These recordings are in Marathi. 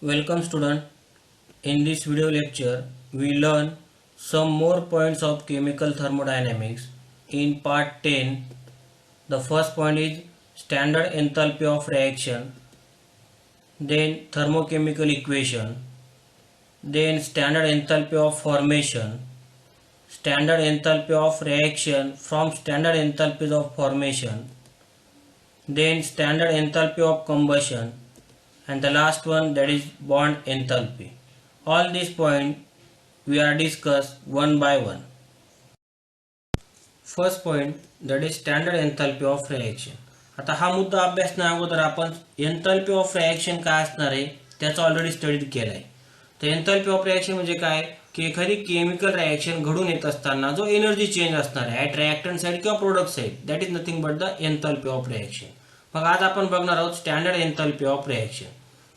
Welcome student. In this video lecture we learn some more points of chemical thermodynamics in part 10. The first point is standard enthalpy of reaction, then thermochemical equation, then standard enthalpy of formation, standard enthalpy of reaction from standard enthalpies of formation, then standard enthalpy of combustion, and the last one, that is bond enthalpy. All these points we are discuss one by one. First point, that is standard enthalpy of reaction. आता हा मुद्दा अभ्यासण्या अगोदर आपण एन्थॅल्पी ऑफ रिएक्शन काय असणार आहे त्याचा ऑलरेडी स्टडी केला आहे. तर एन्थॅल्पी ऑफ रिएक्शन म्हणजे काय की एखादी केमिकल रिएक्शन घडून येत असताना जो एनर्जी चेंज असणार आहे ॲट रिएक्टंट साइड किंवा product side, that is nothing but the enthalpy of reaction. मग आज आपण बघणार आहोत स्टँडर्ड एन्थॅल्पी ऑफ रिएक्शन.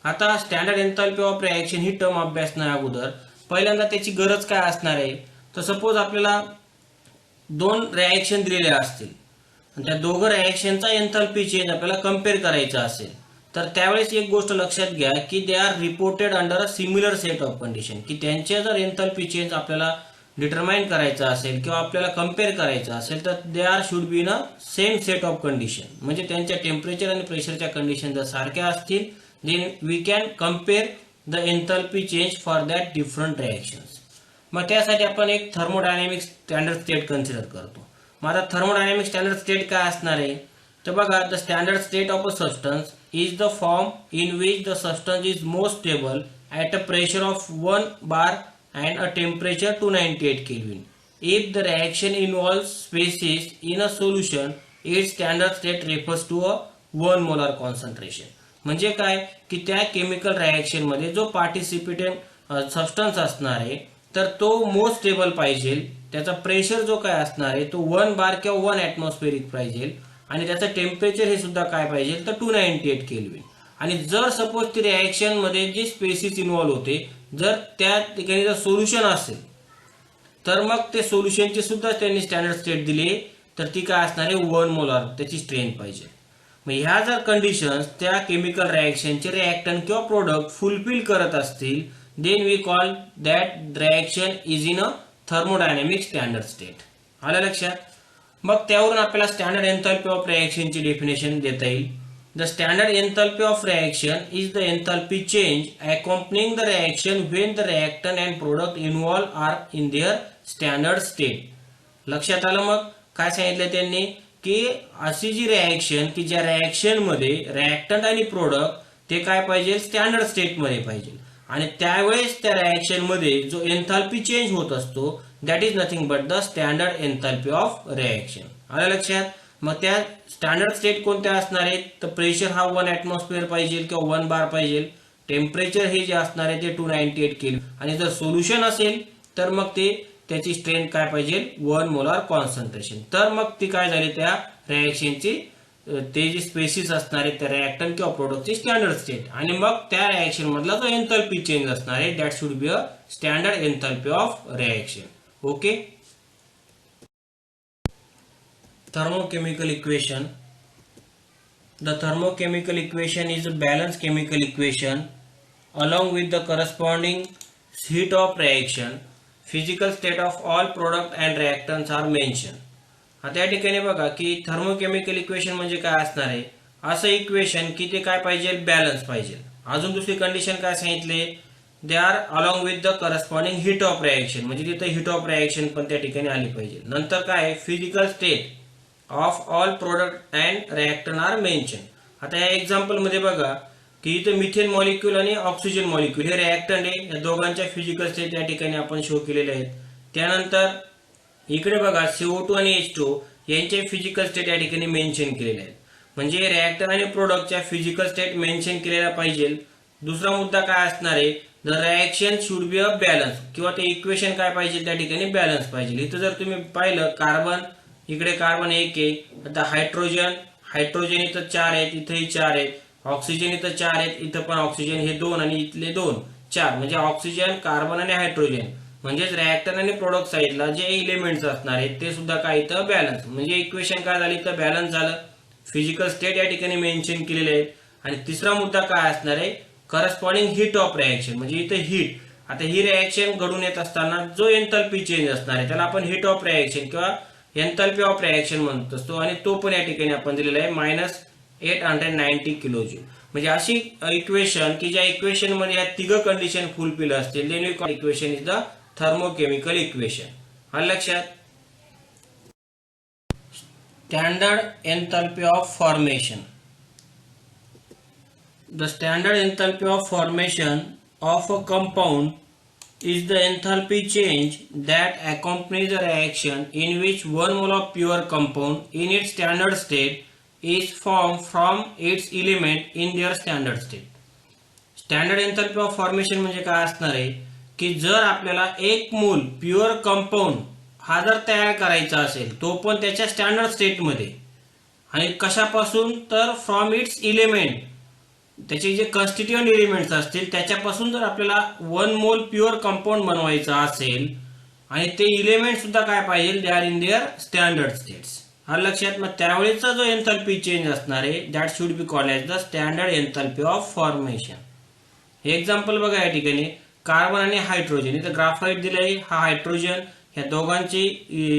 आता स्टँडर्ड एन्थॅल्पी ऑफ रिएक्शन ही टर्म अभ्यासण्या अगोदर पहिल्यांदा त्याची गरज काय असणार आहे. तर सपोज आपल्याला दोन रिएक्शन दिलेले असतील आणि त्या दोघं रिएक्शनचा एन्थॅल्पी चेंज आपल्याला कंपेअर करायचा असेल तर त्यावेळेस एक गोष्ट लक्षात घ्या की they are reported under a similar set of condition. की त्यांचे जर एन्थॅल्पी चेंज आपल्याला डिटरमाइन करायचा असेल किंवा आपल्याला कंपेअर करायचा असेल तर they are should be in a same set of condition. म्हणजे त्यांच्या टेम्परेचर आणि प्रेशरच्या कंडिशन जर सारख्या असतील then we can compare the enthalpy change for that different reactions. मग त्यासाठी आपण एक थर्मोडायनामिक स्टँडर्ड स्टेट कन्सिडर करतो. मग आता थर्मोडायनामिक स्टँडर्ड स्टेट काय असणार आहे तर बघा, the standard state of a substance is the form in which the substance is most stable at a pressure of 1 bar and a temperature 298 Kelvin. If the reaction involves species in a solution, its standard state refers to a 1 molar concentration. म्हणजे काय की त्या केमिकल रिएक्शन मध्ये जो पार्टिसिपेटंट सबस्टन्स असणार आहे तर तो मोस्ट स्टेबल पाहिजे, त्याचा प्रेशर जो काय असणार आहे तो 1 bar किंवा 1 atmospheric पाहिजे आणि त्याचं टेम्परेचर हे सुद्धा काय पाहिजे तर 298 केल्विन. आणि जर सपोज ती रिएक्शन मध्ये जे स्पेसिस इन्व्हॉल्व होते जर त्या ठिकाणी जर सोल्युशन असेल तर मग ते सोल्युशनची सुद्धा त्यांनी स्टँडर्ड स्टेट दिली तर ती काय असणार आहे 1 मोलार त्याची स्ट्रेंथ पाहिजे. मग ह्या जर कंडिशन्स त्या केमिकल रिएक्शनचे रिएक्टंट किंवा प्रोडक्ट फुलफिल करत असतील then we call that reaction is in a thermodynamic standard state. आलं लक्षात. मग त्यावरून आपल्याला स्टँडर्ड एन्थॅल्पी ऑफ रिएक्शनची डेफिनेशन देता येईल. The standard enthalpy of reaction is the enthalpy change accompanying the reaction when the reactant and product involve are in their standard state. लक्षात आलं. मग काय सांगितलं त्यांनी की अशी जी रिएक्शन की ज्या रिएक्शन मध्ये रिएक्टंट आणि प्रोडक्ट ते काय पाहिजे स्टँडर्ड स्टेट मध्ये पाहिजे आणि त्यावेळेस त्या रिएक्शन मध्ये जो एन्थॅल्पी चेंज होत असतो that is nothing but the standard enthalpy of reaction. आलं लक्षात. मग त्या स्टँडर्ड स्टेट कोणत्या असणार आहेत तर प्रेशर हा 1 atmosphere पाहिजे किंवा 1 bar पाहिजे, टेम्परेचर हे जे असणार आहे ते 298 केल्विन आणि जर सोल्युशन असेल तर मग ते त्याची स्ट्रेंथ काय पाहिजे 1 मोलार कॉन्सन्ट्रेशन. तर मग ती काय झाली त्या रिएक्शनची ते जे स्पेसिस असणार आहे त्या रिएक्टंट किंवा प्रोडक्टची स्टँडर्ड स्टेट आणि मग त्या रिएक्शन मधला जो एन्थॅल्पी चेंज असणार आहे that should be a standard enthalpy of reaction. Okay. Thermochemical equation. The thermochemical equation is a balanced chemical equation along with the corresponding heat of reaction. Physical state of all product and reactants are mentioned. आता या ठिकाणी बघा की थर्मोकेमिकल इक्वेशन म्हणजे काय असणार आहे असं इक्वेशन की ते काय पाहिजे बॅलन्स पाहिजे. अजून दुसरी कंडिशन काय सांगितले they are along with the corresponding hit of reaction म्हणजे तिथे हिट ऑफ रिएक्शन पण त्या ठिकाणी आली पाहिजे. नंतर काय physical state of all product and reactant are mention. आता या एक्झाम्पल मध्ये बघा की इथे मिथेन मॉलिक्यूल आणि ऑक्सिजन मॉलिक्यूल हे रिएक्टंट आहे. या दोघांच्या फिजिकल स्टेट या ठिकाणी आपण शो केलेले आहेत. त्यानंतर इकडे बघा CO2 आणि H2 यांचे फिजिकल स्टेट या ठिकाणी मेन्शन केलेले आहेत. म्हणजे रिएक्टर आणि प्रोडक्टच्या फिजिकल स्टेट मेन्शन केलेला पाहिजे. दुसरा मुद्दा काय असणार आहे the reaction should be a balance किंवा ते इक्वेशन काय पाहिजे त्या ठिकाणी बॅलन्स पाहिजे. इथं जर तुम्ही पाहिलं कार्बन इकडे कार्बन 1 आहे. आता हायड्रोजन इथं 4 आहेत, इथेही 4 आहेत. ऑक्सिजन इथं 4 आहेत, इथं पण ऑक्सिजन हे 2 आणि इथले 2 4 म्हणजे ऑक्सिजन कार्बन आणि हायड्रोजन म्हणजेच रिएक्टर आणि प्रोडक्ट साइडला जे एलिमेंट्स असणार आहेत ते सुद्धा काय इथं बॅलन्स म्हणजे इक्वेशन काय झाली तर बॅलन्स झालं. फिजिकल स्टेट या ठिकाणी मेन्शन केलेले आहेत. आणि तिसरा मुद्दा काय असणार आहे करस्पॉन्डिंग हीट ऑफ रिएक्शन, म्हणजे इथे हीट, आता ही रिएक्शन घडून येत असताना जो एंथॅल्पी चेंज असणार आहे त्याला आपण हीट ऑफ रिएक्शन किंवा एंथॅल्पी ऑफ रिएक्शन म्हणत असतो, आणि तो पण या ठिकाणी आपण दिलेला आहे -890 किलोजूल. म्हणजे अशी इक्वेशन की ज्या इक्वेशन मध्ये या तिघ कंडिशन फुलफिल असतील, then we call equation is the thermochemical equation. आलं लक्षात? Standard enthalpy of formation. The standard enthalpy of formation of a compound is the enthalpy change that accompanies a reaction in which 1 mole of pure compound in its standard state is formed from its element in their standard state. Standard enthalpy of formation म्हणजे काय असणार आहे की जर आपल्याला एक मोल प्युअर कंपाऊंड हा जर तयार करायचा असेल, तो पण त्याच्या स्टँडर्ड स्टेट मध्ये, आणि कशापासून तर फ्रॉम इट्स इलेमेंट, त्याचे जे कॉन्स्टिट्यूएंट एलिमेंट्स असतील त्याच्यापासून जर आपल्याला 1 मोल प्युअर कंपाऊंड बनवायचा असेल, आणि ते इलेमेंट सुद्धा काय पाहिजे, they are in their standard states. हा लक्षात? मग त्यावेळेचा जो एंथॅल्पी चेंज असणार आहे that should be called as the standard enthalpy of formation. हे एक्झाम्पल बघा या ठिकाणी, कार्बन आणि हायड्रोजन, इथं ग्राफाइट दिलंय, हा हायड्रोजन, ह्या दोघांची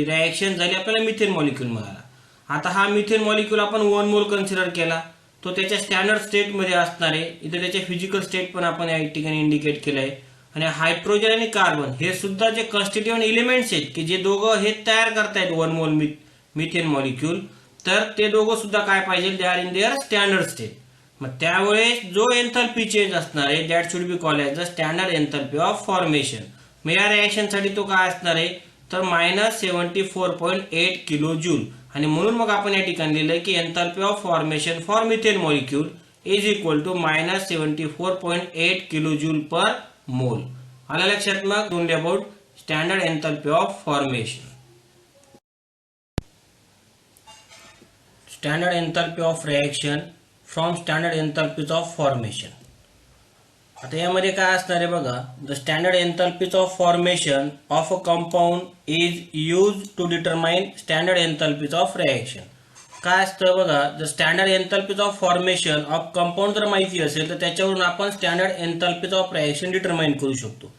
रिएक्शन झाली, आपल्याला मिथेन मॉलिक्यूल मिळाला. आता हा मिथेन मॉलिक्यूल आपण 1 मोल कन्सिडर केला, तो त्याच्या स्टँडर्ड स्टेट मध्ये असणार आहे. इथे त्याचे फिजिकल स्टेट पण आपण या ठिकाणी इंडिकेट केलंय. आणि हायड्रोजन आणि कार्बन हे सुद्धा जे कॉन्स्टिट्यूएंट एलिमेंट्स आहेत की जे दोघं हे तयार करतायत 1 मोल मिथेन मॉलिक्यूल, तर ते दोघं सुद्धा काय पाहिजे, they are in their standard state. मग त्यावेळेस जो एंथॅल्पी चेंज असणार आहे that should be called as the standard enthalpy of formation. मग या रिएक्शन साठी तो काय असणार आहे तर -74.8 किलो जूल. आणि म्हणून मग आपण या ठिकाणी लिहिलंय की enthalpy of formation for methane molecule is equal to -74.8 kilo joule per mole. आलं लक्षात? मग only about standard enthalpy of formation. Standard enthalpy of reaction from standard enthalpies of formation. आता यामध्ये काय असणार आहे बघा, the standard enthalpies of formation of a compound is use to determine standard enthalpies of reaction. काय असतं बघा, the standard enthalpies of formation of compound जर माहिती असेल तर त्याच्यावरून आपण standard enthalpies of reaction determine करू शकतो.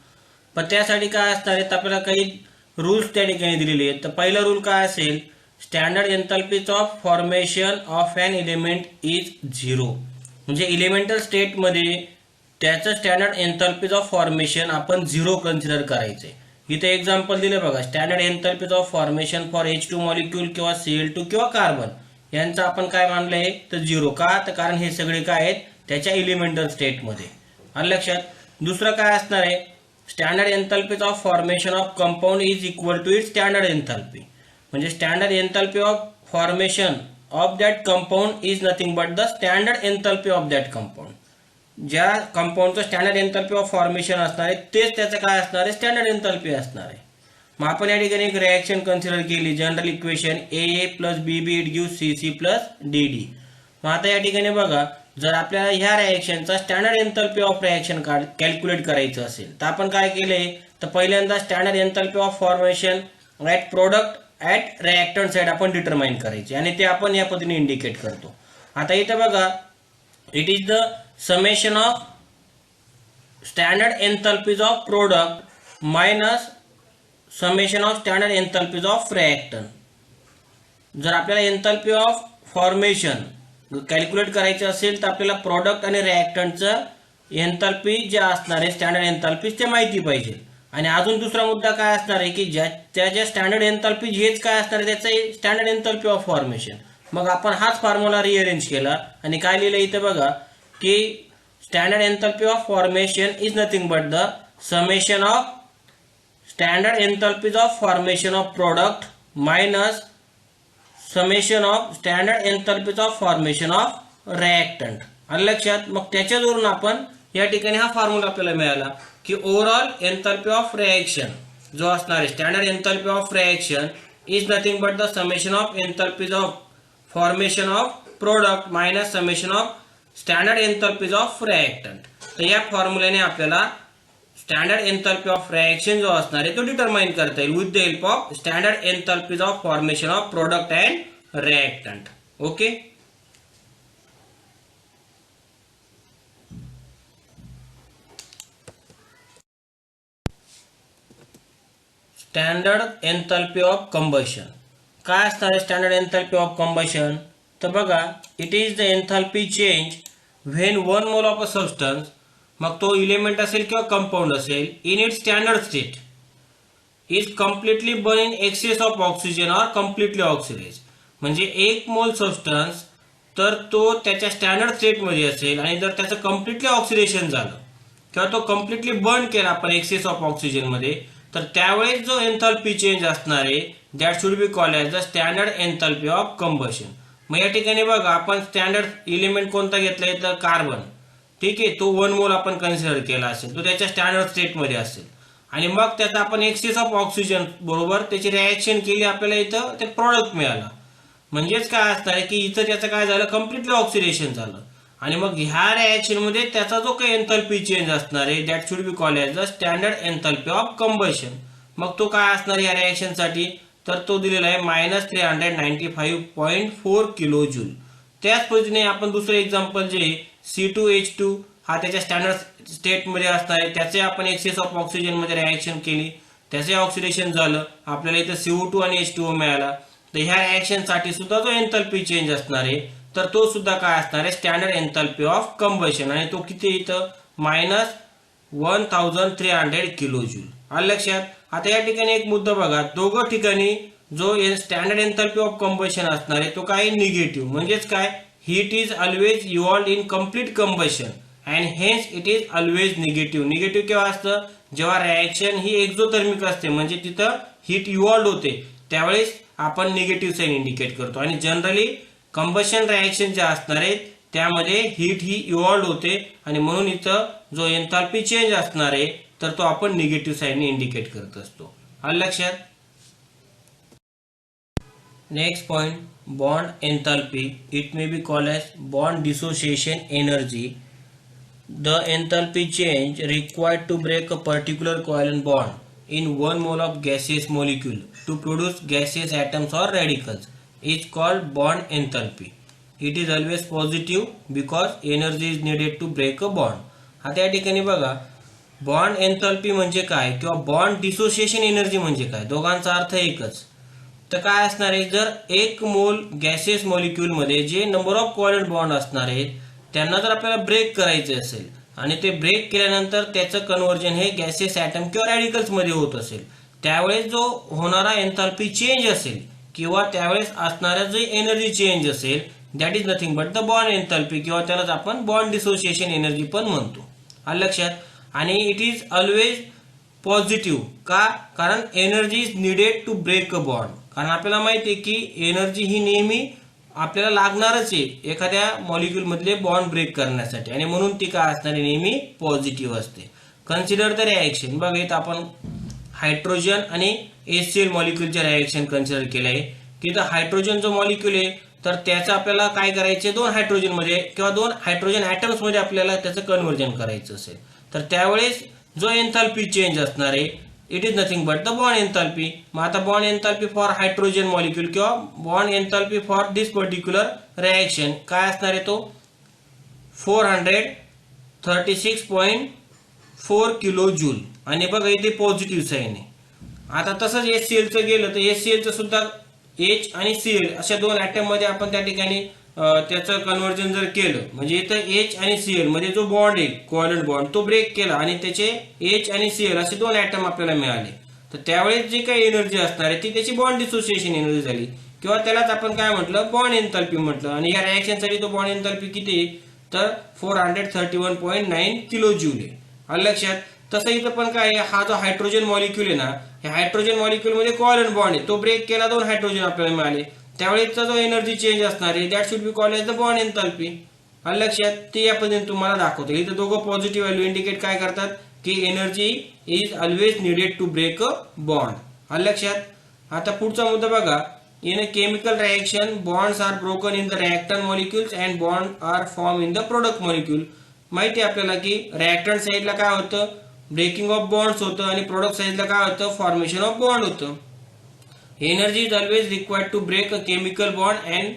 पण त्यासाठी काय असणार आहे, आपल्याला काही रूल्स त्या ठिकाणी दिलेले आहेत. तर पहिला रूल काय असेल, standard enthalpies of formation of an element is 0. म्हणजे इलेमेंटल स्टेट मध्ये त्याचं स्टँडर्ड एंथॅल्पीज ऑफ फॉर्मेशन आपण 0 कन्सिडर करायचे. इथे एक्झाम्पल दिले बघा, standard enthalpies of formation for H2 molecule किंवा Cl2 किंवा कार्बन यांचं आपण काय मानलंय तर 0. का तर कारण हे सगळे काय आहेत त्याच्या इलेमेंटल स्टेट मध्ये. आलं लक्षात? दुसरं काय असणार आहे, standard enthalpies of formation of compound is equal to its standard enthalpy. म्हणजे standard enthalpy of formation of that compound is nothing but the standard enthalpy of that compound. ज्या कंपाऊंडचं स्टँडर्ड एंथॅल्पी ऑफ फॉर्मेशन असणार आहे तेच त्याचं काय असणार आहे, स्टँडर्ड एंथॅल्पी असणार आहे. मग आपण या ठिकाणी एक रिएक्शन कन्सिडर केली, general equation AA + BB it gives CC + DD. मग आता या ठिकाणी बघा, जर आपल्याला ह्या रिएक्शनचा standard enthalpy of reaction calculate करायचं असेल तर आपण काय केले, तर पहिल्यांदा standard enthalpy of formation at product at reactant side आपण डिटरमाइन करायचे, आणि ते आपण या पद्धतीने इंडिकेट करतो. आता इथे बघा, it is the summation of standard enthalpies of product minus summation of standard enthalpies of reactant. जर आपल्याला एंथॅल्पी ऑफ फॉर्मेशन कॅल्क्युलेट करायचं असेल तर आपल्याला प्रोडक्ट आणि रिएक्टंटचं एंथॅल्पी जे असणार आहे स्टँडर्ड एंथॅल्पीज ते माहिती पाहिजे. आणि अजून दुसरा मुद्दा काय असणार आहे की ज्या स्टँडर्ड एंथॅल्पीज हेच काय असणार आहे त्याचं स्टँडर्ड एंथॅल्पी ऑफ फॉर्मेशन. मग आपण हाच फॉर्म्युला रिअरेंज केला आणि काय लिहिलं इथे बघा की standard enthalpy of formation is nothing but the summation of standard enthalpies of formation of product minus summation of standard enthalpies of formation of reactant. आलं लक्षात? मग त्याच्यावरून आपण या ठिकाणी हा फॉर्म्युला आपल्याला मिळाला की ओव्हरऑल एंथॅल्पी ऑफ रिएक्शन जो असणार आहे standard enthalpy of reaction is nothing but the summation of enthalpies of formation of product minus summation of standard enthalpies of reactant. तर या फॉर्म्युल्याने आपल्याला स्टँडर्ड एंथॅल्पी ऑफ रिएक्शन जो असणार आहे तो डिटरमाइन करता येईल with the help of standard enthalpies of formation of product and reactant. Okay. Standard enthalpy of combustion. काय असणार आहे स्टँडर्ड एन्थॅल्पी ऑफ कंबशन? तर बघा, it is the enthalpy change when 1 mole of a substance, मग तो इलेमेंट असेल किंवा कंपाऊंड असेल, in its standard state is completely burn in excess of oxygen or completely oxidise. म्हणजे 1 मोल सबस्टन्स तर तो त्याच्या स्टँडर्ड स्टेटमध्ये असेल आणि जर त्याचं कम्प्लिटली ऑक्सिडेशन झालं किंवा तो कम्प्लिटली बर्न केला आपण एक्सेस ऑफ ऑक्सिजनमध्ये, तर त्यावेळेस जो एन्थॅल्पी चेंज असणार आहे that should be called as the standard enthalpy of combustion. मग या ठिकाणी बघा, आपण स्टँडर्ड इलेमेंट कोणता घेतलाय तर कार्बन. ठीक आहे, तो 1 मोल आपण कन्सिडर केला असेल, तो त्याच्या स्टँडर्ड स्टेटमध्ये असेल आणि मग त्याचा आपण एक्सेस ऑफ ऑक्सिजन बरोबर त्याची रिॲक्शन केली, आपल्याला इथं ते प्रॉडक्ट मिळाला. म्हणजेच काय असणार आहे की इथं त्याचं काय झालं, कम्प्लिटली ऑक्सिडेशन झालं आणि मग ह्या रिॲक्शनमध्ये त्याचा जो काही एन्थॅल्पी चेंज असणार आहे that should be called as the standard enthalpy of combustion. मग तो काय असणार या रिॲक्शनसाठी, तर तो दिलेला आहे -395.4 किलो जूल. त्याच पद्धतीने आपण दुसरं एक्झाम्पल जे C2H2 हा त्याच्या स्टँडर्ड स्टेटमध्ये असणार आहे, त्याचे आपण एक्सेस ऑफ ऑक्सिजनमध्ये रिॲक्शन केली, त्याचे ऑक्सिडेशन झालं, आपल्याला इथं CO2 आणि H2O मिळाला. तर ह्या रिॲक्शनसाठी सुद्धा जो एन्थॅल्पी चेंज असणार आहे तर तो सुद्धा काय असणार आहे स्टँडर्ड एन्थॅल्पी ऑफ कंबशन आणि तो किती इथं -1300 किलो जूल. आलं लक्षात? आता या ठिकाणी एक मुद्दा बघा, दोघं ठिकाणी जो स्टँडर्ड एन्थॅल्पी ऑफ कंबशन असणार आहे तो काय निगेटिव्ह. म्हणजेच काय, heat is always evolved in complete combustion and hence it is always negative. Negative केव्हा असतं, जेव्हा रिॲक्शन ही एक्झोथर्मिक असते, म्हणजे तिथं हीट इव्हॉल्व्ड होते त्यावेळेस आपण निगेटिव्ह साइन इंडिकेट करतो. आणि जनरली कंबशन रिॲक्शन जे असणार आहे त्यामध्ये हीट ही इव्हॉल्व्ड होते आणि म्हणून इथं जो एन्थॅल्पी चेंज असणार आहे तर तो आपण निगेटिव्ह साइनने इंडिकेट करत असतो. आलं लक्षात? Next point, bond enthalpy. It may be called as bond dissociation energy. The enthalpy change required to break a particular covalent bond in 1 mole of gaseous molecule to produce gaseous atoms or radicals is called bond enthalpy. It is always positive because energy is needed to break a bond. आता या ठिकाणी बघा, बॉन्ड एन्थॅल्पी म्हणजे काय किंवा बॉन्ड डिसोसिएशन एनर्जी म्हणजे काय, दोघांचा अर्थ एकच. तर काय असणार आहे, जर 1 मोल गॅसियस मॉलिक्यूलमध्ये जे नंबर ऑफ कोव्हॅलेंट बॉन्ड असणार आहेत त्यांना जर आपल्याला ब्रेक करायचे असेल आणि ते ब्रेक केल्यानंतर त्याचं कन्व्हर्जन हे गॅसियस ॲटम किंवा रॅडिकल्समध्ये होत असेल, त्यावेळेस जो होणारा एन्थॅल्पी चेंज असेल किंवा त्यावेळेस असणारा जो एनर्जी चेंज असेल that is nothing but the bond एन्थॅल्पी किंवा त्यालाच आपण बॉन्ड डिसोसिएशन एनर्जी पण म्हणतो. आलं लक्षात? आणि इट इज ऑलवेज पॉझिटिव्ह का, कारण energy is needed to break a bond. कारण आपल्याला माहिती आहे की एनर्जी ही नेहमी आपल्याला लागणारच आहे एखाद्या मॉलिक्यूल मधले बॉन्ड ब्रेक करण्यासाठी आणि म्हणून ती काय असणार नेहमी पॉझिटिव्ह असते. Consider the reaction. बघा, इथं आपण हायड्रोजन आणि HCl मॉलिक्यूलचे रिॲक्शन कन्सिडर केलं आहे की इथं हायड्रोजन जो मॉलिक्यूल आहे तर त्याचं आपल्याला काय करायचे, 2 हायड्रोजन मध्ये किंवा 2 हायड्रोजन ॲटम्स मध्ये आपल्याला त्याचं कन्व्हर्जन करायचं असेल तर त्यावेळेस जो एन्थॅल्पी चेंज असणार आहे it is nothing but the bond enthalpy. मग आता bond enthalpy for hydrogen molecule किंवा bond enthalpy for this particular reaction काय असणार आहे, तो 436.4 किलो जूल. आणि बघा इथे पॉझिटिव्ह साईन आहे. आता तसंच HClचं गेलं तर HClचं सुद्धा H आणि Cl अशा 2 ॲटम मध्ये आपण त्या ठिकाणी त्याचं कन्व्हर्जन जर केलं, म्हणजे इथं H आणि Cl मध्ये जो बॉन्ड आहे कोव्हॅलेंट बॉन्ड तो ब्रेक केला आणि त्याचे H आणि Cl असे 2 ॲटम आपल्याला मिळाले, तर त्यावेळेस जी काही एनर्जी असणार आहे ती त्याची बॉन्ड डिसोसिएशन एनर्जी झाली किंवा त्यालाच आपण काय म्हटलं, बॉन्ड एन्थॅल्पी म्हटलं. आणि या रिॲक्शनसाठी तो बॉन्ड एन्थॅल्पी किती आहे तर 431.9 किलो जूल आहे. आलं लक्षात? तसं इथं पण काय, हा जो हायड्रोजन मॉलिक्यूल आहे ना, ह्या हायड्रोजन मॉलिक्यूल मध्ये कोव्हॅलेंट बॉन्ड आहे, तो ब्रेक केला, 2 हायड्रोजन आपल्याला मिळाले, त्यावेळेसचा जो एनर्जी चेंज असणार आहे that should be called as the bond enthalpy. आलं लक्षात? ते या पद्धतीने तुम्हाला दाखवतो. इथं दोघं पॉझिटिव्ह व्हॅल्यू इंडिकेट काय करतात की energy is always needed to break a bond. आलं लक्षात? आता पुढचा मुद्दा बघा, in a chemical reaction bonds are broken in the reactant molecules and bond are form in the product molecule. माहिती आहे आपल्याला की रिॲक्टंट साईडला काय होतं, ब्रेकिंग ऑफ बॉन्ड्स होतं आणि प्रोडक्ट साईडला काय होतं, फॉर्मेशन ऑफ बॉन्ड होतं. Energy is always required to break a chemical bond and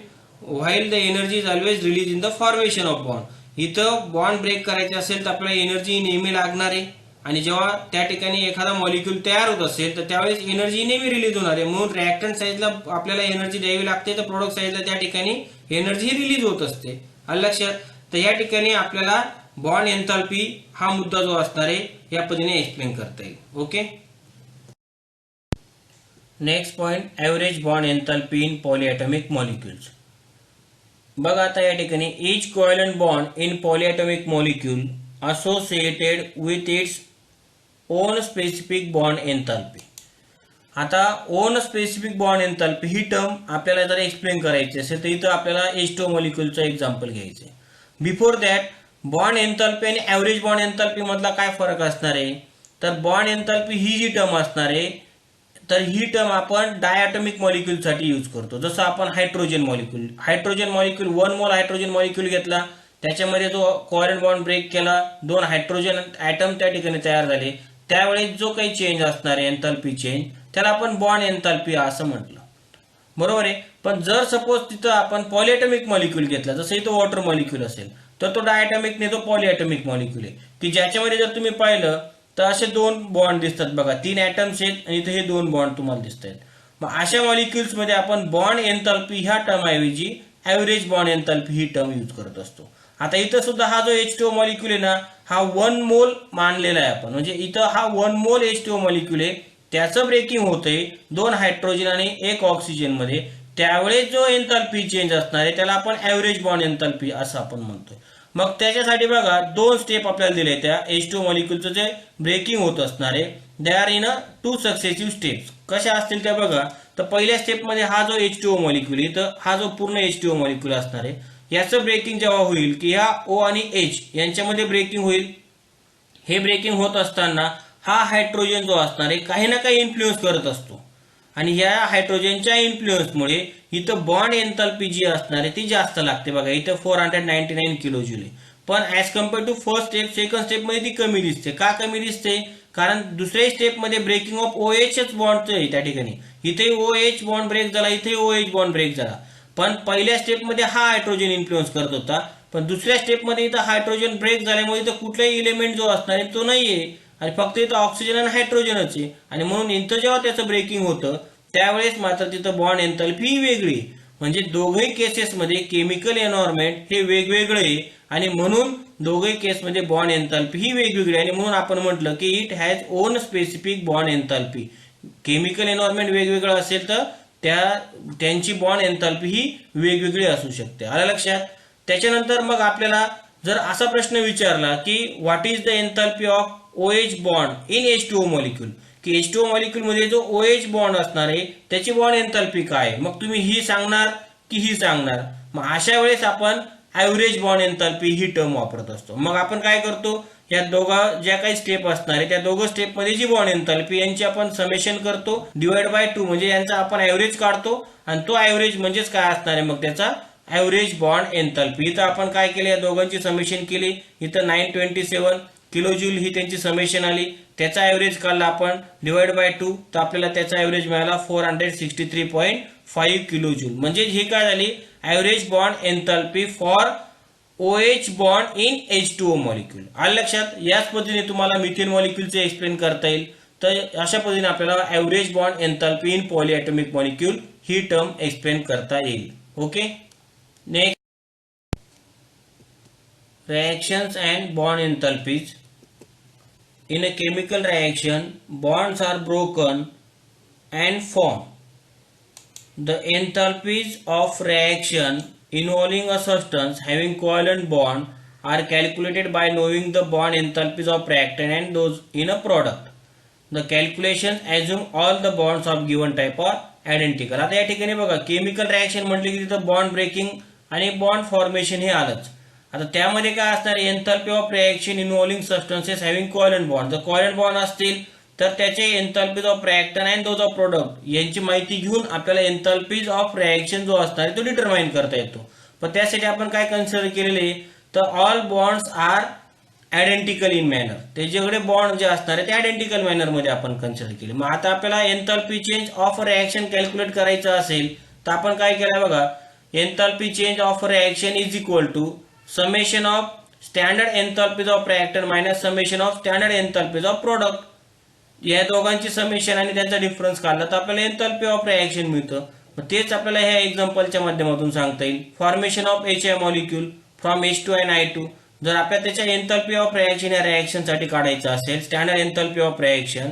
while the energy is always released in the formation of bond. इथं बॉन्ड ब्रेक करायचे असेल तर आपल्याला एनर्जी नेहमी लागणार आहे आणि जेव्हा त्या ठिकाणी एखादा मॉलिक्यूल तयार होत असेल तर त्यावेळेस एनर्जी नेहमी रिलीज होणार आहे, म्हणून रिॲक्टंट साईजला आपल्याला एनर्जी द्यावी लागते, तर प्रोडक्ट साईजला त्या ठिकाणी एनर्जी रिलीज होत असते. आलं लक्षात? तर या ठिकाणी आपल्याला बॉन्ड एन्थाल्पी हा मुद्दा जो असणार आहे या पद्धतीने एक्सप्लेन करता येईल. Okay. Next point, average bond enthalpy in polyatomic molecules. बघा आता या ठिकाणी each covalent bond in polyatomic molecule associated with its own specific bond enthalpy. आता ओन स्पेसिफिक बॉन्ड एन्थाल्पी ही टर्म आपल्याला जर एक्सप्लेन करायची असेल तर इथं आपल्याला H2O मॉलिक्यूलचं एक्झाम्पल घ्यायचं आहे. बिफोर दॅट, बॉन्ड एन्थाल्पी आणि ॲव्हरेज बॉन्ड एन्थाल्पी मधला काय फरक असणार आहे, तर बॉन्ड एन्थाल्पी ही जी टर्म असणार आहे तर ही टर्म आपण डायॲटॉमिक मॉलिक्यूलसाठी यूज करतो. जसं आपण हायड्रोजन मॉलिक्यूल 1 मोल हायड्रोजन मॉलिक्यूल घेतला, त्याच्यामध्ये जो कोव्हॅलंट बॉन्ड ब्रेक केला, 2 हायड्रोजन ॲटम त्या ठिकाणी तयार झाले, त्यावेळेस जो काही चेंज असणार आहे एन्थाल्पी चेंज, त्याला आपण बॉन्ड एन्थाल्पी असं म्हटलं. बरोबर आहे. पण जर सपोज तिथं आपण पॉलीएटॉमिक मॉलिक्यूल घेतला, जसं इथं वॉटर मॉलिक्यूल असेल तर तो डायॲटॉमिक नाही, तो पॉलीएटॉमिक मॉलिक्यूल आहे, की ज्याच्यामध्ये जर तुम्ही पाहिलं तर असे 2 बॉन्ड दिसतात बघा, 3 ॲटम्स आहेत आणि इथे हे 2 बॉन्ड तुम्हाला दिसत आहेत. मग अशा मॉलिक्युल्स मध्ये आपण बॉन्ड एन्थाल्पी ह्या टर्म ऐवजी ॲव्हरेज बॉन्ड एन्थाल्पी ही टर्म यूज करत असतो. आता इथं सुद्धा हा जो H2O मॉलिक्यूल आहे ना, हा 1 मोल मानलेला आहे आपण, म्हणजे इथं हा 1 मोल H2O मॉलिक्यूल आहे, त्याचं ब्रेकिंग होतंय 2 हायड्रोजन आणि 1 ऑक्सिजन मध्ये, त्यावेळेस जो एन्थाल्पी चेंज असणार आहे त्याला आपण ॲव्हरेज बॉन्ड एन्थाल्पी असं आपण म्हणतोय. मग त्याच्यासाठी बघा 2 स्टेप आपल्याला दिले, त्या H2O मॉलिक्यूलचं जे ब्रेकिंग होत असणार आहे दे आर इन 2 सक्सेसिव्ह स्टेप्स. कशा असतील त्या बघा. तर पहिल्या स्टेपमध्ये हा जो H2O मॉलिक्यूल आहे, तर हा जो पूर्ण H2O मॉलिक्यूल असणार आहे याचं ब्रेकिंग जेव्हा होईल की ह्या O आणि H यांच्यामध्ये ब्रेकिंग होईल. हे ब्रेकिंग होत असताना हा हायड्रोजन जो असणार आहे काही ना काही इन्फ्लुएन्स करत असतो, आणि ह्या हायड्रोजनच्या इन्फ्लुएन्समुळे इथं बॉन्ड एन्थाल्पी जी असणार आहे ती जास्त लागते. बघा इथं 499 किलो जूल आहे, पण as compare to first step, second step मध्ये ती कमी दिसते. का कमी दिसते? कारण दुसऱ्या स्टेप मध्ये ब्रेकिंग ऑफ OH बॉन्ड आहे त्या ठिकाणी, इथे OH बॉन्ड ब्रेक झाला, इथे OH बॉन्ड ब्रेक झाला. पण पहिल्या स्टेप मध्ये हा हायड्रोजन इन्फ्लुएन्स करत होता, पण दुसऱ्या स्टेप मध्ये इथं हायड्रोजन ब्रेक झाल्यामुळे इथं कुठलाही इलेमेंट जो असणार आहे तो नाहीये, आणि फक्त इथं ऑक्सिजन आणि हायड्रोजनच आहे, आणि म्हणून इथं जेव्हा त्याचं ब्रेकिंग होतं त्यावेळेस मात्र तिथं बॉन्ड एन्थाल्पी ही वेगळी. म्हणजे दोघही केसेसमध्ये केमिकल एन्व्हायरमेंट हे वेगवेगळे आहे, आणि म्हणून दोघही केसमध्ये बॉन्ड एन्थाल्पी ही वेगवेगळी, आणि म्हणून आपण म्हटलं की it has on specific bond enthalpy. Chemical environment वेगवेगळं असेल तर त्यांची बॉन्ड एन्थाल्पी ही वेगवेगळी असू शकते. आलं लक्षात? त्याच्यानंतर मग आपल्याला जर असा प्रश्न विचारला की what is the enthalpy of OH bond in H2O molecule, की H2O मॉलिक्यूल मध्ये जो OH बॉन्ड असणार आहे त्याची बॉन्ड एन्थाल्पी काय आहे, मग तुम्ही ही सांगणार की ही सांगणार. मग अशा वेळेस आपण ॲव्हरेज बॉन्ड एन्थाल्पी ही टर्म वापरत असतो. मग आपण काय करतो, या दोघा ज्या काही स्टेप असणार आहे त्या दोघं स्टेप मध्ये जी बॉन्ड एन्थाल्पी यांची आपण समेशन करतो डिवाइड बाय 2, म्हणजे यांचा आपण ॲव्हरेज काढतो, आणि तो ॲव्हरेज म्हणजेच काय असणार आहे मग त्याचा ॲव्हरेज बॉन्ड एन्थाल्पी. इथं आपण काय केले, या दोघांची समेशन केली, इथं 927 किलो जूल ही त्यांची समेशन आली, त्याचा ॲव्हरेज काढला आपण डिवाइड बाय 2, तर आपल्याला त्याचा ॲव्हरेज मिळाला 463.5 किलो जूल. म्हणजे हे काय झाली average bond enthalpy for OH bond in H2O molecule. आलं लक्षात? याच पद्धतीने तुम्हाला मिथेन मॉलिक्यूलचे एक्सप्लेन करता येईल. तर अशा पद्धतीने आपल्याला average bond enthalpy in polyatomic molecule he term explain करता येईल. Okay. Next, reactions and bond enthalpies. In a chemical reaction, bonds are broken and form. The enthalpies of reaction involving a substance having covalent bond are calculated by knowing the bond enthalpies of reactant and those in a product. The calculations assume all the bonds of given type are identical. आता या ठिकाणी बघा केमिकल रिएक्शन म्हटले की तिथं बॉन्ड ब्रेकिंग आणि बॉन्ड फॉर्मेशन हे आलंच. आता त्यामध्ये काय असणार, enthalpy of reaction involving substances having covalent bond. जर कोव्हॅलंट बॉन्ड असतील तर त्याचे enthalpies of reactant and those of product यांची माहिती घेऊन आपल्याला एन्थाल्पीज ऑफ रिएक्शन जो असणार तो डिटरमाइन करता येतो. पण त्यासाठी आपण काय कन्सिडर केलेले, तर all bonds are identical in manner. ते जेवढे बॉन्ड जे असणार आहे ते आयडेंटिकल मॅनर मध्ये आपण कन्सिडर केले. मग आता आपल्याला enthalpy change of reaction calculate करायचं असेल तर आपण काय केलं बघा, enthalpy change of reaction is equal to summation of standard enthalpies of reactant minus summation of standard enthalpies of product. या दोघांची समेशन आणि त्यांचा डिफरन्स काढला तर आपल्याला एन्थाल्पी ऑफ रिएक्शन मिळतं. मग तेच आपल्याला ह्या एक्झाम्पलच्या माध्यमातून सांगता येईल. Formation of HI molecule from H2 and I2. जर आपल्याला त्याच्या एन्थाल्पी ऑफ रिएक्शन या रिएक्शनसाठी काढायचं असेल स्टँडर्ड एन्थाल्पी ऑफ रिएक्शन,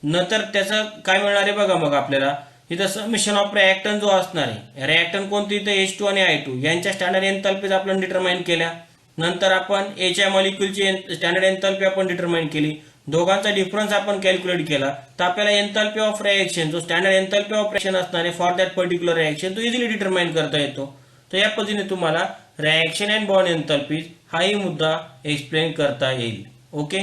नंतर त्याचं काय मिळणार आहे बघा. मग आपल्याला इथं समेशन ऑफ रिएक्टंट जो असणार आहे, रिएक्टंट कोणती इथं H2 आणि I2 यांच्या स्टँडर्ड एन्थाल्पीज आपण डिटरमाइन केल्या. नंतर आपण HI मॉलिक्यूलची स्टँडर्ड एन्थाल्पी आपण डिटरमाइन केली. दोघांचा डिफरन्स आपण कॅल्क्युलेट केला तर आपल्याला एन्थाल्पी ऑफ रिएक्शन जो स्टँडर्ड एन्थाल्पी ऑफ रिएक्शन असणार आहे फॉर दॅट पर्टिक्युलर रिएक्शन तो इझिली डिटरमाइन करता येतो. तर या पद्धतीने तुम्हाला रिएक्शन अँड बॉन्ड एन्थाल्पीज हाही मुद्दा एक्सप्लेन करता येईल. ओके.